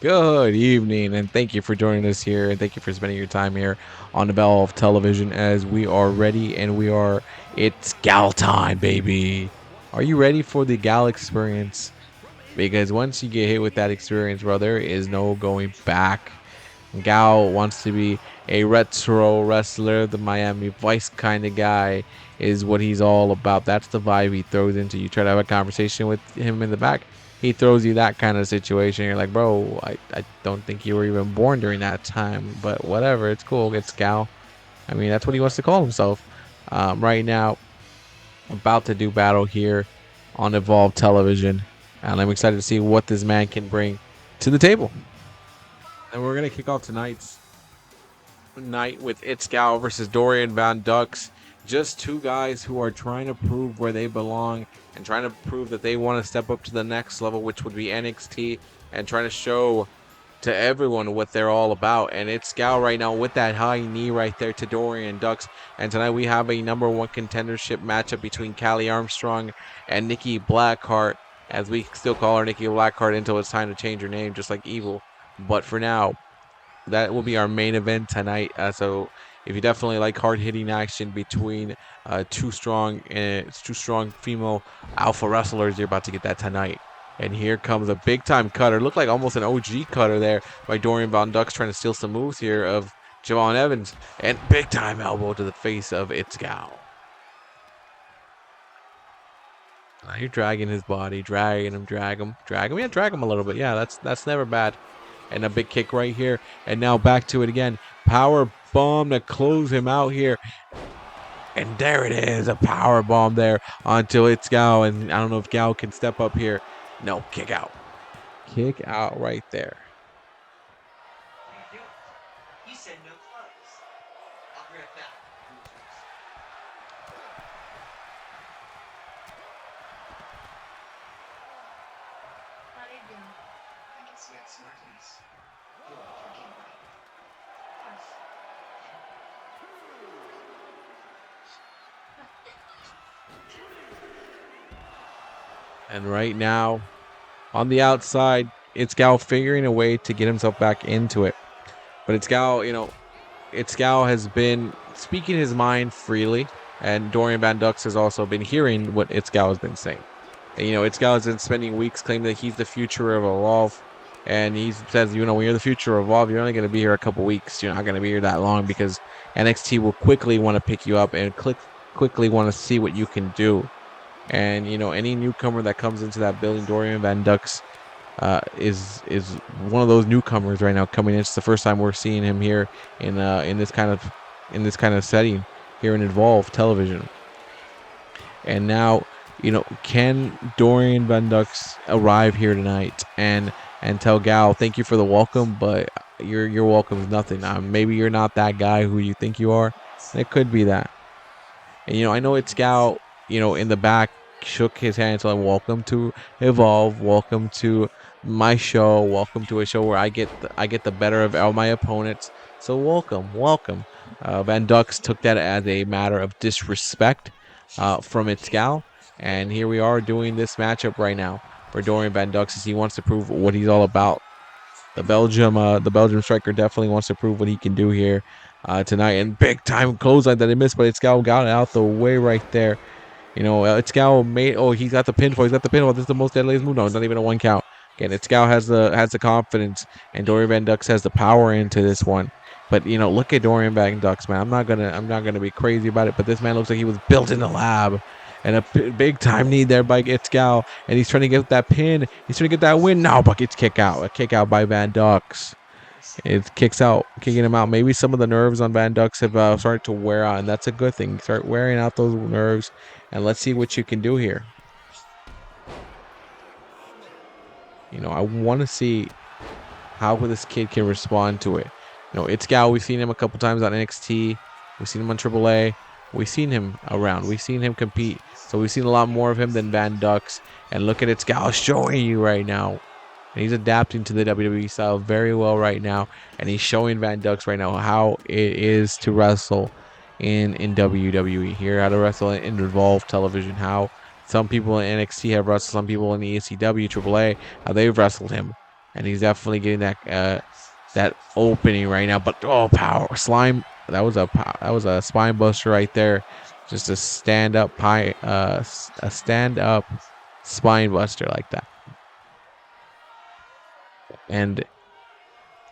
Good evening, and thank you for joining us here, and thank you for spending your time here on the Bell of Television as we are ready, and it's gal time, baby. Are you ready for the gal experience? Because once you get hit with that experience, bro, there is no going back. Gal wants to be a retro wrestler, the Miami Vice kind of guy is what he's all about. That's the vibe he throws into you. Try to have a conversation with him in the back, he throws you that kind of situation. You're like, bro, I don't think you were even born during that time, but whatever, it's cool. It's Gal. I mean, that's what he wants to call himself. Right now, about to do battle here on Evolve Television, and I'm excited to see what this man can bring to the table. And we're gonna kick off tonight's night with It's Gal versus Dorian Van Dux. Just two guys who are trying to prove where they belong and trying to prove that they want to step up to the next level, which would be NXT, and trying to show to everyone what they're all about. And It's Gal right now with that high knee right there to Dorian Dux. And tonight we have a #1 contendership matchup between Kali Armstrong and Nikki Blackheart, as we still call her Nikki Blackheart until it's time to change her name, just like Evil. But for now, that will be our main event tonight. So if you definitely like hard hitting action between two strong female alpha wrestlers, you're about to get that tonight. And here comes a big time cutter. Looked like almost an OG cutter there by Dorian Van Dux, trying to steal some moves here of Javon Evans, and big time elbow to the face of It's Gal. Now you're dragging his body, drag him. Yeah, drag him a little bit. Yeah, that's never bad. And a big kick right here. And now back to it again. Power bomb to close him out here. And there it is, a power bomb there onto It's Gal. And I don't know if Gal can step up here. No, kick out. Kick out right there. You said no clothes. I'll be right back. How you doing? I can see that smartness. You're freaking right. And right now, on the outside, It's Gal figuring a way to get himself back into it. But It's Gal, It's Gal has been speaking his mind freely, and Dorian Van Dux has also been hearing what It's Gal has been saying. And, It's Gal has been spending weeks claiming that he's the future of Evolve. And he says, when you're the future of Evolve, you're only going to be here a couple weeks. You're not going to be here that long because NXT will quickly want to pick you up and quickly want to see what you can do. And, any newcomer that comes into that building, Dorian Van Dux is one of those newcomers right now coming in. It's the first time we're seeing him here in this kind of setting here in Evolve Television. And now, can Dorian Van Dux arrive here tonight and tell Gal, thank you for the welcome, but your welcome is nothing. Maybe you're not that guy who you think you are. It could be that. And I know It's Gal, in the back shook his hand, told him, welcome to Evolve, welcome to my show, welcome to a show where I get the better of all my opponents. So welcome. Van Dux took that as a matter of disrespect from It's Gal, and here we are doing this matchup right now for Dorian Van Dux as he wants to prove what he's all about. The Belgium striker definitely wants to prove what he can do here tonight, and big time clothesline that he missed, but It's Gal got it out the way right there. It's Gal made. Oh, he's got the pinfall. This is the most deadliest move. No, it's not even a 1 count. Again, It's Gal has the confidence, and Dorian Van Dux has the power into this one. But look at Dorian Van Dux, man. I'm not gonna be crazy about it, but this man looks like he was built in the lab. And a big time knee there by It's Gal, and he's trying to get that pin. He's trying to get that win. No, but it's kick out. A kick out by Van Dux. It kicking him out. Maybe some of the nerves on Van Dux have started to wear out, and that's a good thing. Start wearing out those nerves, and let's see what you can do here. I want to see how this kid can respond to it. It's Gal. We've seen him a couple times on NXT. We've seen him on AAA. We've seen him around. We've seen him compete. So we've seen a lot more of him than Van Dux. And look at It's Gal showing you right now. And he's adapting to the WWE style very well right now. And he's showing Van Dux right now how it is to wrestle in WWE. Here, how to wrestle in Evolve Television. How some people in NXT have wrestled, some people in the ECW, AAA, how they've wrestled him. and he's definitely getting that opening right now. But oh, power slime! That was a spine buster right there. Just a a stand up spine buster like that. And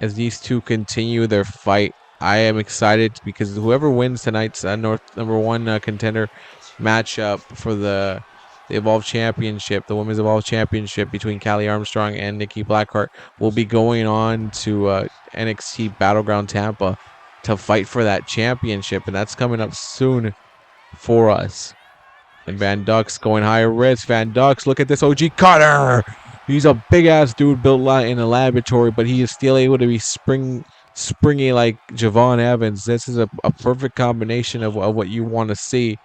as these two continue their fight, I am excited because whoever wins tonight's North number one contender matchup for the Evolve Championship, the Women's Evolve Championship between Kali Armstrong and Nikki Blackheart, will be going on to NXT Battleground Tampa to fight for that championship, and that's coming up soon for us. And Van Dux going higher risk. Van Dux, look at this OG Cutter. He's a big ass dude built in a laboratory, but he is still able to be springy like Javon Evans. This is a perfect combination of what you want to see.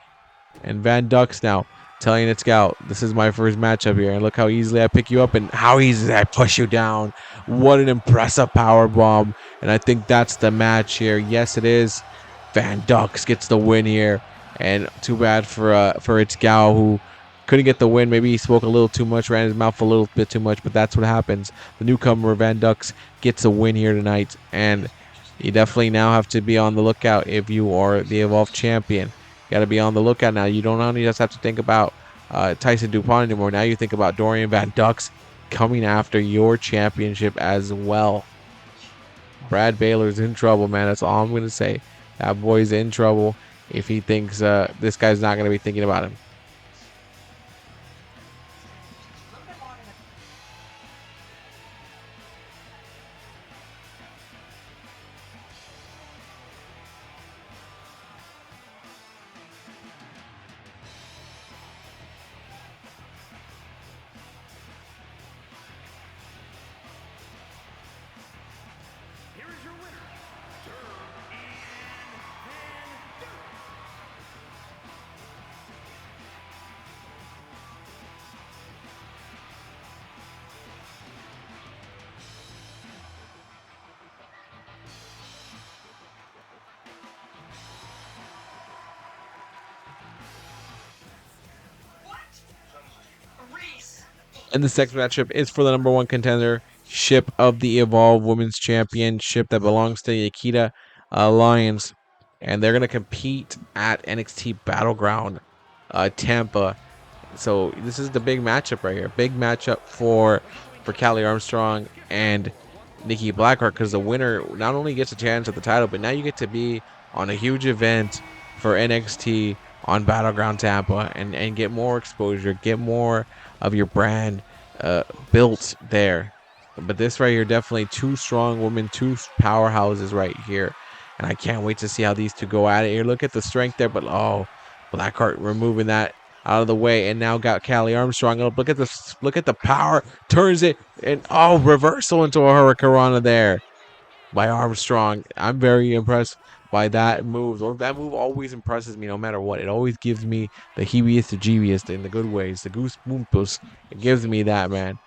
And Van Dux now telling it scout, this is my first matchup here, and look how easily I pick you up and how easily I push you down. What an impressive power bomb. And I think that's the match here. Yes, it is. Van Dux gets the win here. And too bad for its gal who couldn't get the win. Maybe he spoke a little too much, ran his mouth a little bit too much, but that's what happens. The newcomer Van Dux gets a win here tonight, and you definitely now have to be on the lookout if you are the Evolve champion. You got to be on the lookout now. You don't only just have to think about Tyson DuPont anymore. Now you think about Dorian Van Dux coming after your championship as well. Brad Baylor's in trouble, man. That's all I'm going to say. That boy's in trouble if he thinks this guy's not going to be thinking about him. And the second matchup is for the number one contendership of the Evolve Women's Championship that belongs to the Akita Lions. And they're going to compete at NXT Battleground Tampa. So this is the big matchup right here. Big matchup for Kali Armstrong and Nikki Blackheart, because the winner not only gets a chance at the title, but now you get to be on a huge event for NXT on Battleground Tampa and get more exposure, get more of your brand built there. But this right here, definitely two strong women, two powerhouses right here. And I can't wait to see how these two go at it here. Look at the strength there, but oh, Blackheart removing that out of the way, and now got Kali Armstrong up. Look at the power, turns it, and oh, reversal into a Hurricanrana there by Armstrong. I'm very impressed by that move. That move always impresses me no matter what. It always gives me the heebiest, the jeebiest in the good ways, the goosebumps. It gives me that, man.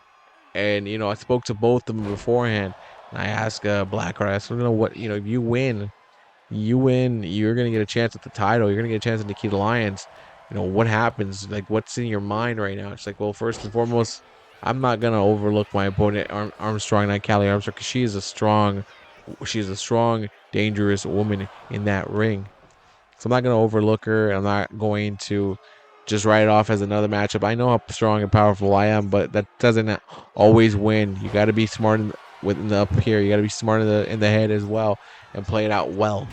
And I spoke to both of them beforehand, and I asked Blackheart, I said, what, if you win, you're gonna get a chance at the title. You're gonna get a chance at Nikita Lions. What happens? Like, what's in your mind right now? It's like, well, first and foremost, I'm not gonna overlook my opponent Armstrong, not Kali Armstrong, because she's a strong, dangerous woman in that ring. So I'm not gonna overlook her. I'm not going to just write it off as another matchup. I know how strong and powerful I am, but that doesn't always win. You got to be smart within the up here. You got to be smart in the head as well and play it out well.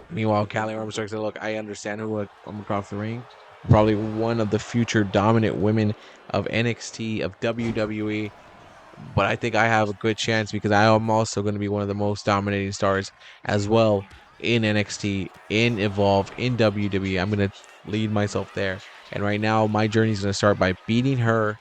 Meanwhile, Kali Armstrong said, "Look, I understand who I'm across the ring. Probably one of the future dominant women of NXT, of WWE, but I think I have a good chance because I am also going to be one of the most dominating stars as well in NXT, in Evolve, in WWE. I'm going to lead myself there. And right now, my journey is going to start by beating her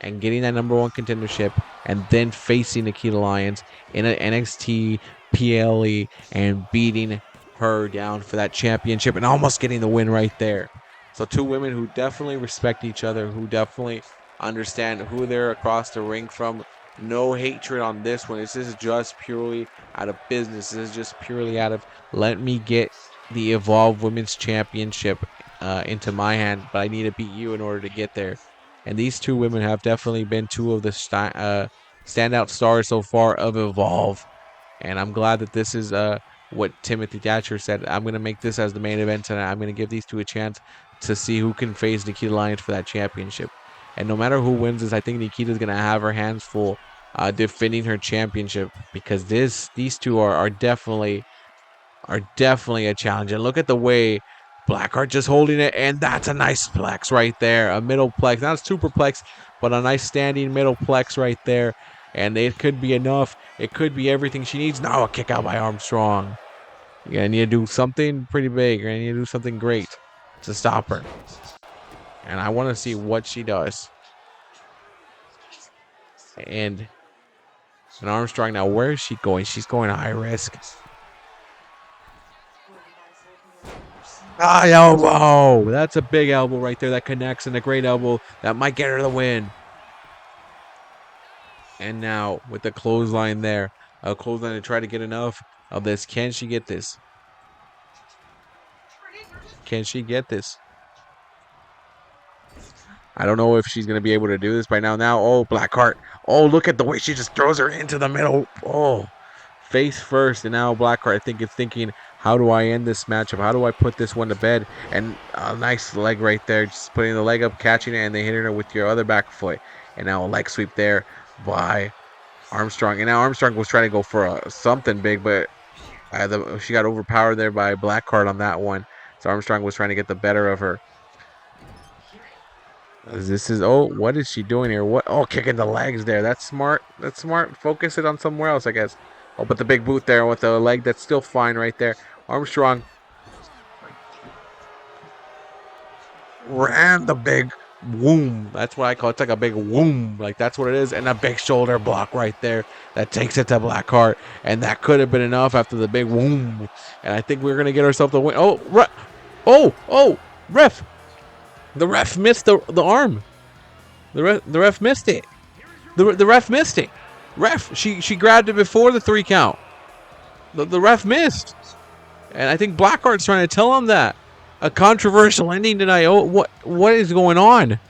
and getting that number one contendership, and then facing Nikita Lyons in an NXT PLE and beating her down for that championship and almost getting the win right there. So two women who definitely respect each other, who definitely understand who they're across the ring from. No hatred on this one. This is just purely out of business. This is just purely out of, let me get the Evolve Women's Championship into my hand, but I need to beat you in order to get there. And these two women have definitely been two of the standout stars so far of Evolve. And I'm glad that this is what Timothy Thatcher said. I'm going to make this as the main event tonight. I'm going to give these two a chance to see who can face Nikita Lyons for that championship. And no matter who wins this, I think Nikita's going to have her hands full defending her championship, because these two are definitely a challenge. And look at the way Blackheart just holding it, and that's a nice plex right there. A middle plex, not a super plex, but a nice standing middle plex right there. And it could be enough. It could be everything she needs. Now a kick out by Armstrong. You're going to need to do something pretty big. You're going to need to do something great to stop her. And I want to see what she does. And Armstrong, now where is she going? She's going high risk. Ah, elbow. That's a big elbow right there that connects, and a great elbow that might get her the win. And now with the clothesline there, a clothesline to try to get enough of this. Can she get this? Can she get this? I don't know if she's going to be able to do this by now. Oh, Blackheart. Oh, look at the way she just throws her into the middle. Oh, face first. And now Blackheart, I think, is thinking, how do I end this matchup? How do I put this one to bed? And a nice leg right there. Just putting the leg up, catching it, and then hitting her with your other back foot. And now a leg sweep there by Armstrong. And now Armstrong was trying to go for something big, but she got overpowered there by Blackheart on that one. So Armstrong was trying to get the better of her. This is, oh, what is she doing here? What? Oh, kicking the legs there. That's smart. That's smart. Focus it on somewhere else, I guess. Oh, but the big boot there with the leg that's still fine right there. Armstrong ran the big womb. That's what I call it. It's like a big womb. Like, that's what it is. And a big shoulder block right there that takes it to Blackheart. And that could have been enough after the big womb. And I think we're going to get ourselves the win. Oh, ref. The ref missed the arm. The ref missed it. The ref missed it. She grabbed it before the 3 count. The ref missed. And I think Blackheart's trying to tell him that. A controversial ending tonight. Oh, what is going on?